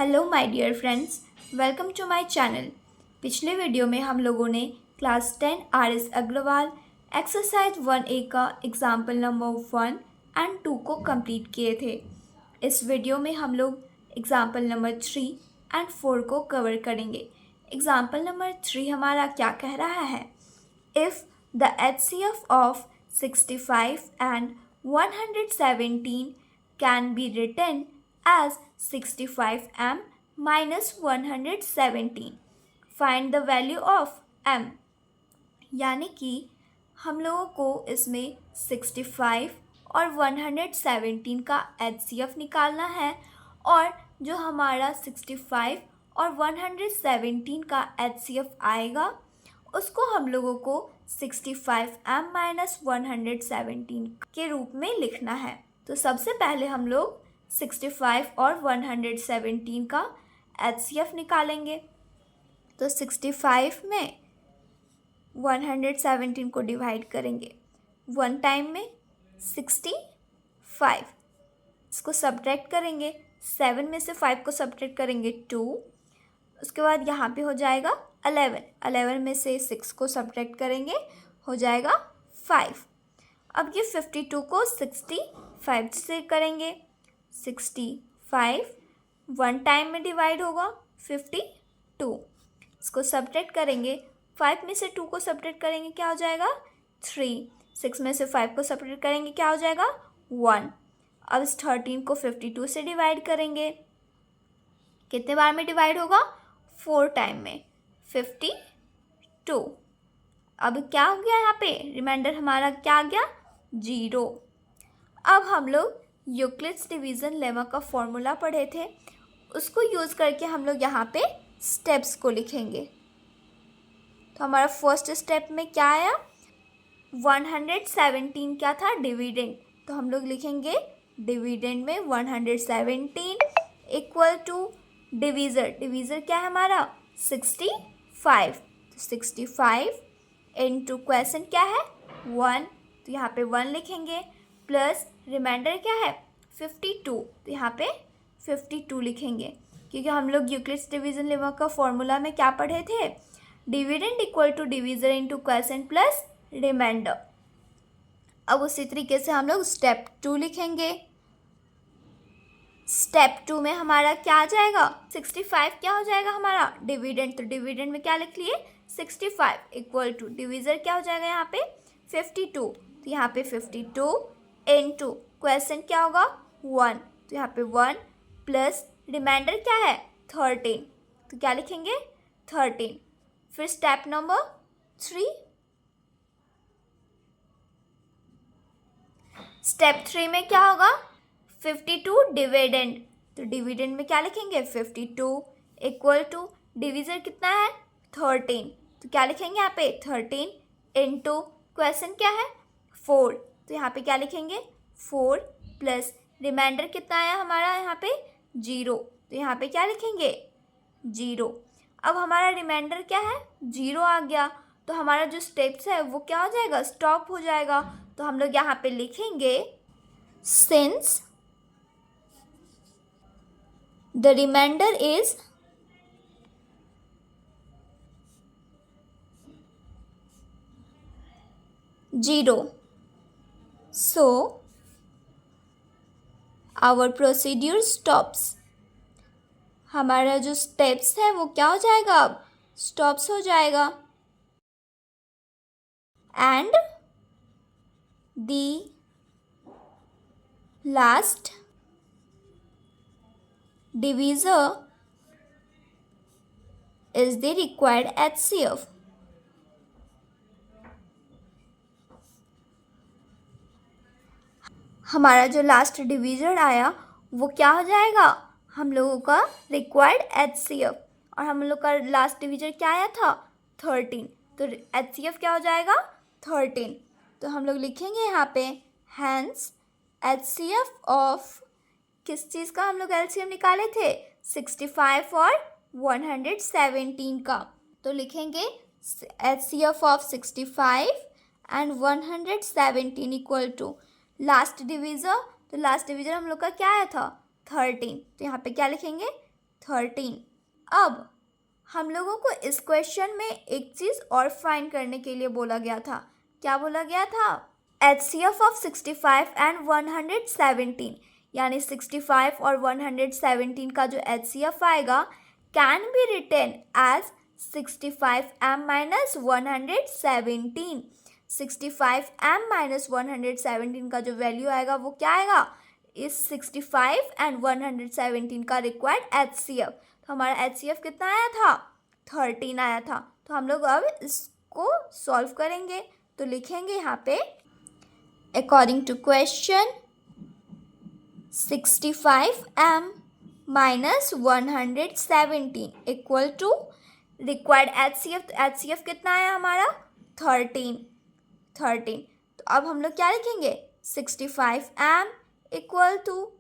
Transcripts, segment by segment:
Hello my dear friends, welcome to my channel. पिछले video में हम लोगों ने class 10 RS. Agarwal exercise 1A का एग्जाम्पल नंबर 1 एंड 2 को कंप्लीट किए थे। इस वीडियो में हम लोग एग्जाम्पल नंबर 3 एंड 4 को कवर करेंगे। एग्जाम्पल नंबर 3 हमारा क्या कह रहा है? If the HCF of 65 and 117 can be written as 65m minus 117. Find the value of m. यानी कि हम लोगों को इसमें 65 और 117 का HCF निकालना है और जो हमारा 65 और 117 का HCF आएगा उसको हम लोगों को 65m माइनस 117 के रूप में लिखना है। तो सबसे पहले हम लोग 65 और 117 का HCF निकालेंगे। तो 65 में 117 को डिवाइड करेंगे 1 टाइम में 65, इसको सब्ट्रैक्ट करेंगे 7 में से 5 को सब्ट्रैक्ट करेंगे 2, उसके बाद यहाँ पे हो जाएगा 11 में से 6 को सब्ट्रैक्ट करेंगे हो जाएगा 5। अब ये 52 को 65 से करेंगे 65 1 टाइम में डिवाइड होगा 52, इसको सब्ट्रैक्ट करेंगे 5 में से 2 को सब्ट्रैक्ट करेंगे क्या हो जाएगा 3, 6 में से 5 को सब्ट्रैक्ट करेंगे क्या हो जाएगा 1। अब इस 13 को 52 से डिवाइड करेंगे, कितने बार में डिवाइड होगा 4 टाइम में 52। अब क्या हो गया यहाँ पे रिमाइंडर हमारा क्या आ गया 0। अब हम लोग यूक्लिड्स डिवीज़न लेमा का फॉर्मूला पढ़े थे, उसको यूज़ करके हम लोग यहाँ पे स्टेप्स को लिखेंगे। तो हमारा फर्स्ट स्टेप में क्या आया 117 क्या था डिविडेंड, तो हम लोग लिखेंगे डिविडेंड में 117 इक्वल टू डिवीज़र क्या है हमारा 65, तो 65 इनटू क्वेश्चन क्या है 1, तो यहाँ पे 1 लिखेंगे प्लस रिमाइंडर क्या है 52, तो यहाँ पे 52 लिखेंगे क्योंकि हम लोग यूक्लिड्स डिवीज़न लेमा का फॉर्मूला में क्या पढ़े थे dividend equal to divisor into question plus reminder. अब उसी तरीके से हम लोग स्टेप 2 लिखेंगे। स्टेप 2 में हमारा क्या आ जाएगा 65 क्या हो जाएगा हमारा डिविडेंड, तो डिविडेंड में क्या लिख लिए 65 इक्वल टू डिवीज़र क्या हो जाएगा यहाँ पे 52, तो यहाँ पे 52 इनटू क्वेश्चन क्या होगा 1, तो यहाँ पे 1 प्लस रिमाइंडर क्या है 13, तो क्या लिखेंगे 13। फिर स्टेप नंबर 3, स्टेप 3 में क्या होगा 52 डिविडेंड, तो डिविडेंड में क्या लिखेंगे 52 इक्वल टू डिवीज़र कितना है 13, तो क्या लिखेंगे यहाँ पे 13 इनटू क्वेश्चन क्या है 4, तो यहाँ पे क्या लिखेंगे 4 प्लस रिमाइंडर कितना आया हमारा यहाँ पे 0, तो यहाँ पे क्या लिखेंगे 0। अब हमारा रिमाइंडर क्या है 0 आ गया, तो हमारा जो स्टेप्स है वो क्या हो जाएगा स्टॉप हो जाएगा। तो हम लोग यहाँ पे लिखेंगे since the reminder is zero so our procedure stops, हमारा जो स्टेप्स है वो क्या हो जाएगा अब स्टॉप्स हो जाएगा। And the last divisor is the required HCF, हमारा जो लास्ट डिवीज़र आया वो क्या हो जाएगा हम लोगों का रिक्वायर्ड HCF, और हम लोग का लास्ट डिवीज़र क्या आया था 13, तो HCF क्या हो जाएगा 13। तो हम लोग लिखेंगे यहाँ पे हैंस HCF ऑफ किस चीज़ का हम लोग LCM निकाले थे 65 और 117 का, तो लिखेंगे HCF of 65 and 117 equal to last divisor, तो लास्ट डिवीज़र हम लोग का क्या आया था 13, तो यहाँ पे क्या लिखेंगे 13। अब हम लोगों को इस क्वेश्चन में एक चीज़ और फाइंड करने के लिए बोला गया था। क्या बोला गया था? HCF ऑफ 65 एंड 117, यानी 65 और 117 का जो HCF आएगा can be written as 65m minus 117। 65m minus 117 का जो वैल्यू आएगा वो क्या आएगा? इस 65 एंड 117 का रिक्वायर्ड HCF। तो हमारा HCF कितना आया था? 13 आया था। तो हम लोग अब इसको सॉल्व करेंगे। तो लिखेंगे यहाँ पे according to question 65m minus 117 equal to required HCF। तो HCF कितना आया हमारा? 13। तो अब हम लोग क्या लिखेंगे? 65m equal to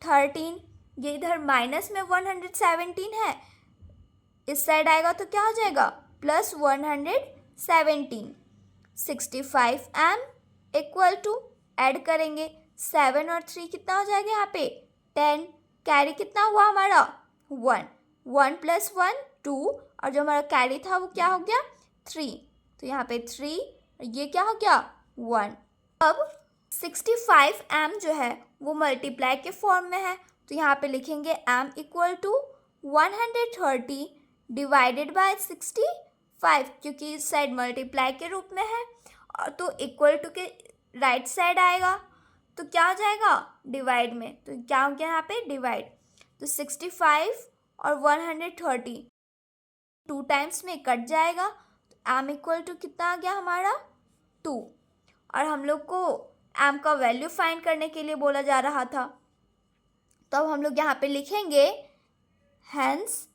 13। ये इधर माइनस में 117 है, इस साइड आएगा तो क्या हो जाएगा? Plus 117। 65m equal to add करेंगे 7 और 3 कितना हो जाएगा यहाँ पे? 10। कैरी कितना हुआ हमारा? 1। 1 प्लस 1 2, और जो हमारा कैरी था वो क्या हो गया? 3। तो यहाँ पे 3, ये क्या हो गया? 1। अब 65m जो है वो मल्टीप्लाई के फॉर्म में है, तो यहाँ पे लिखेंगे m equal to 130 divided by 65, क्योंकि इस साइड मल्टीप्लाई के रूप में है और तो इक्वल टू के राइट साइड आएगा तो क्या हो जाएगा? डिवाइड में। तो क्या हो गया यहाँ पे? डिवाइड। तो 65 और 130 2 टाइम्स में कट जाएगा, तो m इक्वल टू कितना आ गया हमारा? 2। और हम लोग को m का वैल्यू फाइंड करने के लिए बोला जा रहा था, तो अब हम लोग यहाँ पे लिखेंगे hence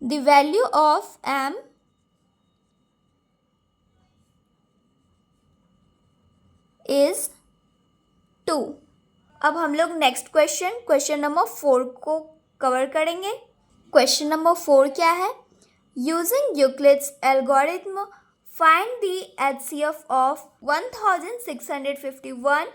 the value of m is 2। अब हम लोग नेक्स्ट क्वेश्चन नंबर 4 को कवर करेंगे। क्वेश्चन नंबर 4 क्या है? Using Euclid's algorithm find the HCF of 1651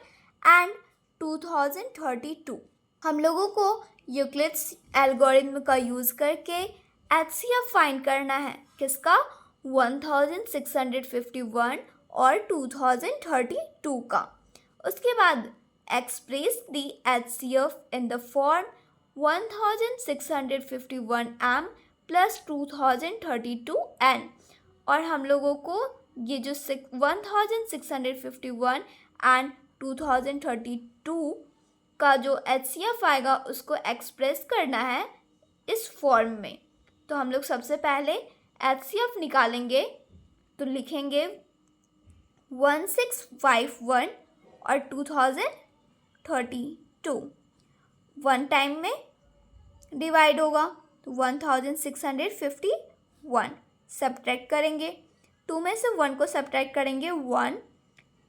and 2032। हम लोगों को यूक्लिड्स एल्गोरिथम का यूज़ करके HCF फाइंड करना है। किसका? 1651 और 2032 का। उसके बाद express the HCF in the form 1651m plus 2032n। और हम लोगों को ये जो 1651 एंड 2032 का जो HCF आएगा उसको एक्सप्रेस करना है इस फॉर्म में। तो हम लोग सबसे पहले HCF निकालेंगे, तो लिखेंगे 1651 और 2032 वन टाइम में डिवाइड होगा, तो 1651 सब्ट्रैक्ट करेंगे, 2 में से 1 को सब्ट्रैक्ट करेंगे 1,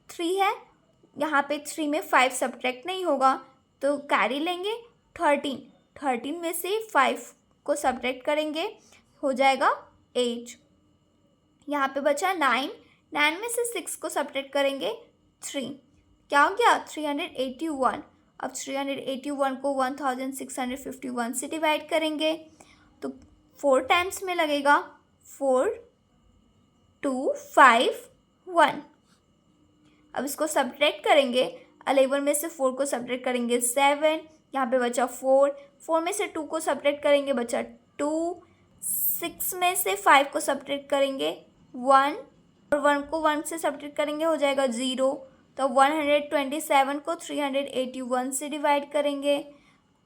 3 है यहाँ पे, 3 में 5 सब्ट्रैक्ट नहीं होगा तो कैरी लेंगे 13 में से 5 को सब्ट्रैक्ट करेंगे हो जाएगा 8। यहाँ पे बचा 9 में से 6 को सब्ट्रैक्ट करेंगे 3, क्या हो गया? 381। अब 381 को 1651 से डिवाइड करेंगे तो 4 टाइम्स में लगेगा 4 2 5 1। अब इसको सब्ट्रैक्ट करेंगे, 11 में से 4 को सब्ट्रैक्ट करेंगे 7, यहाँ पे बचा 4 में से 2 को सब्ट्रैक्ट करेंगे बचा 2, 6 में से 5 को सब्ट्रैक्ट करेंगे 1 और 1 को 1 से सब्ट्रैक्ट करेंगे हो जाएगा 0। तो 127 को 381 से डिवाइड करेंगे,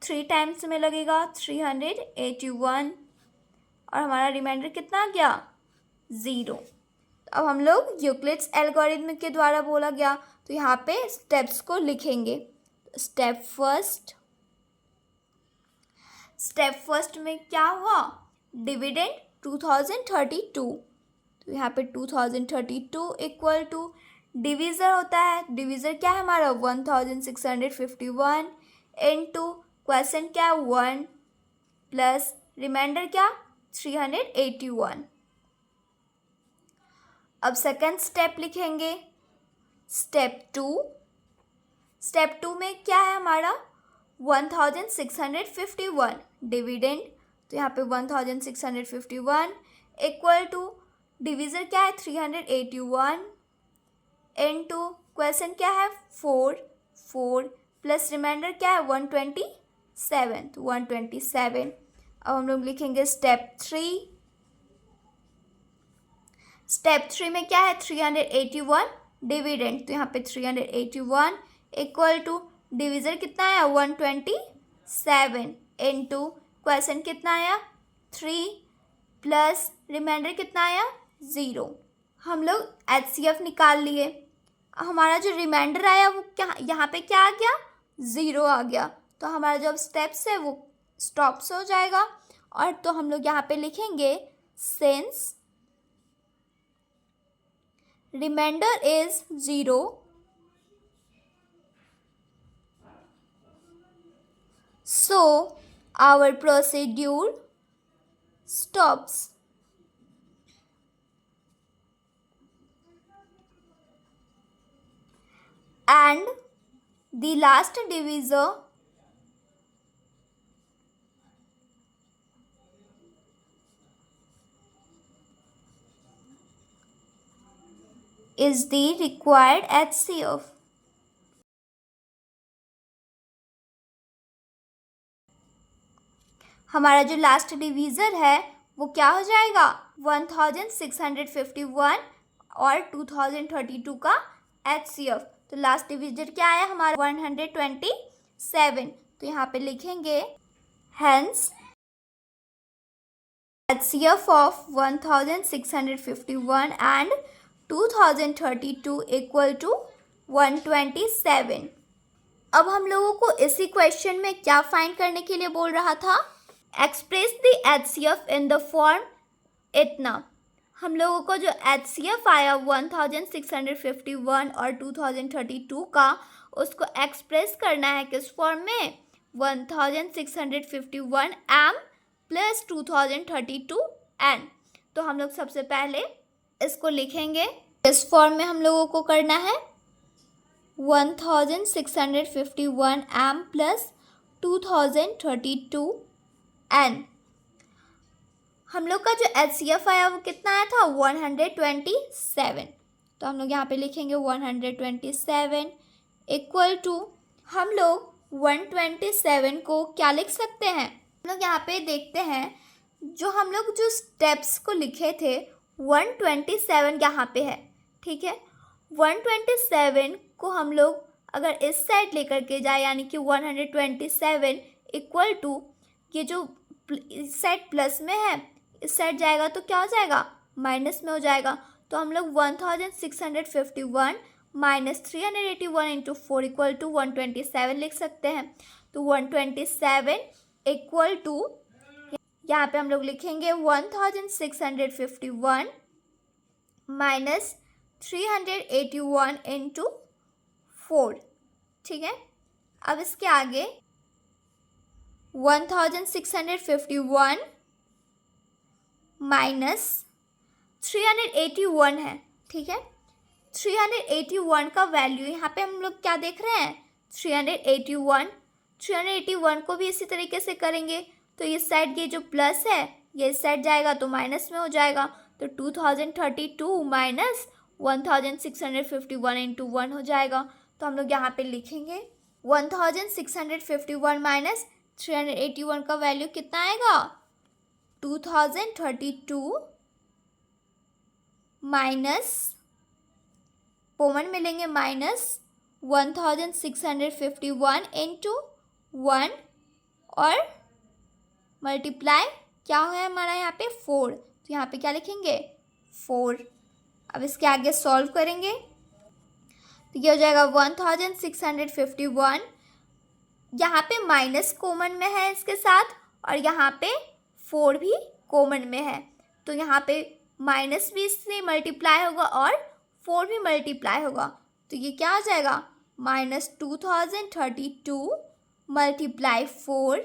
3 टाइम्स में लगेगा 381 और हमारा रिमाइंडर कितना आ गया? 0। अब हम लोग यूक्लिड्स एल्गोरिथम के द्वारा बोला गया, तो यहाँ पे स्टेप्स को लिखेंगे। स्टेप फर्स्ट में क्या हुआ? डिविडेंड 2032, तो यहाँ पे 2032 इक्वल टू डिवीज़र होता है, डिवीज़र क्या है हमारा? 1651 इनटू क्वेश्चन क्या? 1 प्लस रिमाइंडर क्या? 381। अब सेकंड स्टेप लिखेंगे स्टेप 2 में क्या है हमारा? 1651 डिविडेंड, तो यहाँ पे 1651 इक्वल टू डिविज़र क्या है 381 इनटू क्वेश्चन क्या है 4 प्लस रिमाइंडर क्या है 127, तो 127। अब हम लोग लिखेंगे स्टेप 3 में क्या है 381 डिविडेंड, तो यहाँ पे 381 इक्वल टू डिविज़र कितना आया 127 इनटू क्वेश्चन कितना आया 3 प्लस रिमाइंडर कितना आया 0। हम लोग HCF निकाल लिए। हमारा जो रिमाइंडर आया वो क्या यहाँ पे क्या आ गया 0 आ गया, तो हमारा जो स्टेप्स है वो स्टॉप से हो जाएगा। और तो हम लोग यहाँ पे लिखेंगे since reminder is 0 so our procedure stops। And the last divisor is the required HCF। हमारा जो लास्ट डिवीज़र है वो क्या हो जाएगा 1651 और 2032 का HCF। तो लास्ट डिवीज़र क्या आया हमारा 127, तो यहाँ पे लिखेंगे hence HCF of 1651 and 2032 equal to 127। अब हम लोगों को इसी क्वेश्चन में क्या फाइंड करने के लिए बोल रहा था, express the HCF in the form इतना। हम लोगों को जो HCF आया 1651 और 2032 का, उसको एक्सप्रेस करना है किस फॉर्म में 1651 m प्लस 2032 n। तो हम लोग सबसे पहले इसको लिखेंगे, इस फॉर्म में हम लोगों को करना है 1651 m प्लस 2032 n। हम लोग का जो HCF आया वो कितना आया था 127, तो हम लोग यहाँ पे लिखेंगे 127 इक्वल टू, हम लोग 127 को क्या लिख सकते हैं, हम लोग यहाँ पे देखते हैं जो हम लोग जो स्टेप्स को लिखे थे 127 यहाँ पे है, ठीक है। 127 को हम लोग अगर इस साइड लेकर के जाए यानी कि 127 इक्वल टू, ये जो इस साइड प्लस में है इस साइड जाएगा तो क्या हो जाएगा माइनस में हो जाएगा। तो हम लोग 1651 माइनस 381 इंटू 4 इक्वल टू 127 लिख सकते हैं। तो 127 इक्वल टू, यहाँ पे हम लोग लिखेंगे 1651 माइनस 381 इंटू 4, ठीक है। अब इसके आगे 1651 माइनस 381 है, ठीक है। 381 का वैल्यू यहाँ पे हम लोग क्या देख रहे हैं 381 को भी इसी तरीके से करेंगे। तो इस साइड ये जो प्लस है ये इस साइड जाएगा तो माइनस में हो जाएगा। तो 2032 माइनस 1651 इंटू 1 हो जाएगा। तो हम लोग यहाँ पे लिखेंगे 1651 माइनस 381 का वैल्यू कितना आएगा 2032 माइनस, कॉमन मिलेंगे माइनस 1651 इंटू 1 और मल्टीप्लाई क्या है हमारा यहाँ पे 4, तो यहाँ पे क्या लिखेंगे 4। अब इसके आगे सॉल्व करेंगे तो ये हो जाएगा 1651, यहाँ पे माइनस कॉमन में है इसके साथ और यहाँ पे 4 भी कॉमन में है। तो यहाँ पे माइनस भी इससे मल्टीप्लाई होगा और 4 भी मल्टीप्लाई होगा। तो ये क्या हो जाएगा माइनस 2032 मल्टीप्लाई 4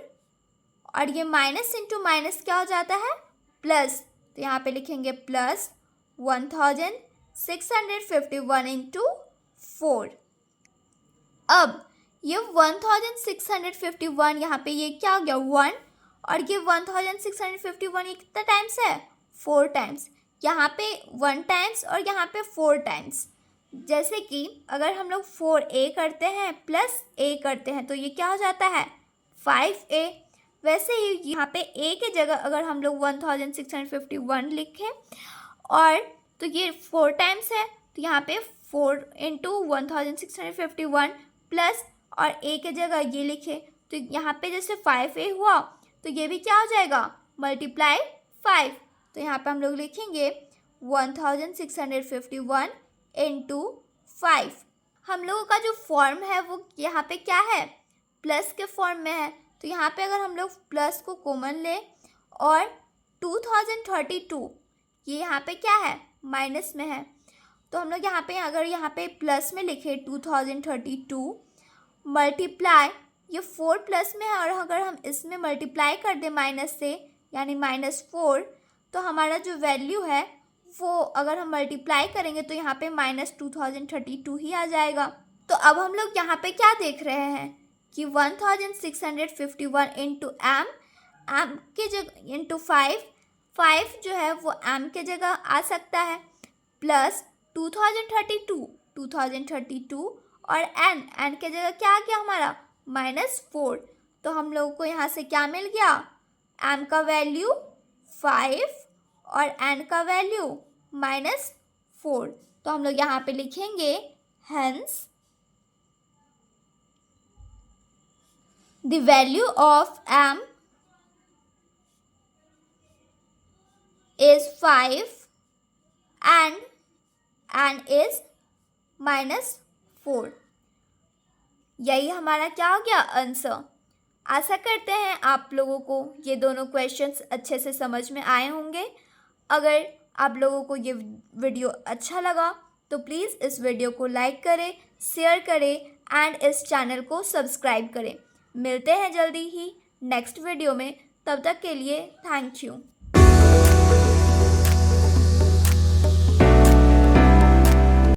और ये माइनस इंटू माइनस क्या हो जाता है प्लस। तो यहाँ पे लिखेंगे प्लस 1651 इंटू 4। अब ये 1651 यहाँ पे ये क्या हो गया 1, और ये 1651 ये कितना टाइम्स है 4 टाइम्स। यहाँ पे 1 टाइम्स और यहाँ पे 4 टाइम्स। जैसे कि अगर हम लोग 4a करते हैं प्लस a करते हैं तो ये क्या हो जाता है 5a। वैसे ही यहाँ पे a की जगह अगर हम लोग 1651 लिखें और तो ये 4 टाइम्स है, तो यहाँ पे 4 इंटू 1651 प्लस और a की जगह ये लिखे तो यहाँ पे जैसे 5a हुआ तो ये भी क्या हो जाएगा मल्टीप्लाई 5। तो यहाँ पे हम लोग लिखेंगे 1651 इंटू 5। हम लोगों का जो फॉर्म है वो यहाँ पे क्या है प्लस के फॉर्म में है, तो यहाँ पे अगर हम लोग प्लस को कॉमन लें और 2032 ये यहाँ पे क्या है माइनस में है, तो हम लोग यहाँ पे अगर यहाँ पे प्लस में लिखे 2032 मल्टीप्लाई ये 4 प्लस में है और अगर हम इसमें मल्टीप्लाई कर दें माइनस से यानी -4 तो हमारा जो वैल्यू है वो अगर हम मल्टीप्लाई करेंगे तो यहाँ पे -2032 ही आ जाएगा। तो अब हम लोग यहाँ पे क्या देख रहे हैं कि 1651 इंटू एम के जगह इंटू 5 जो है वो एम के जगह आ सकता है प्लस 2032 और एन के जगह क्या आ गया हमारा -4। तो हम लोगों को यहाँ से क्या मिल गया एम का वैल्यू 5 और एन का वैल्यू -4। तो हम लोग यहाँ पे लिखेंगे hence the value of m is 5 and n is -4। यही हमारा क्या हो गया आंसर। आशा करते हैं आप लोगों को ये दोनों क्वेश्चंस अच्छे से समझ में आए होंगे। अगर आप लोगों को ये वीडियो अच्छा लगा तो प्लीज़ इस वीडियो को लाइक करें, शेयर करें एंड इस चैनल को सब्सक्राइब करें। मिलते हैं जल्दी ही नेक्स्ट वीडियो में, तब तक के लिए थैंक यू।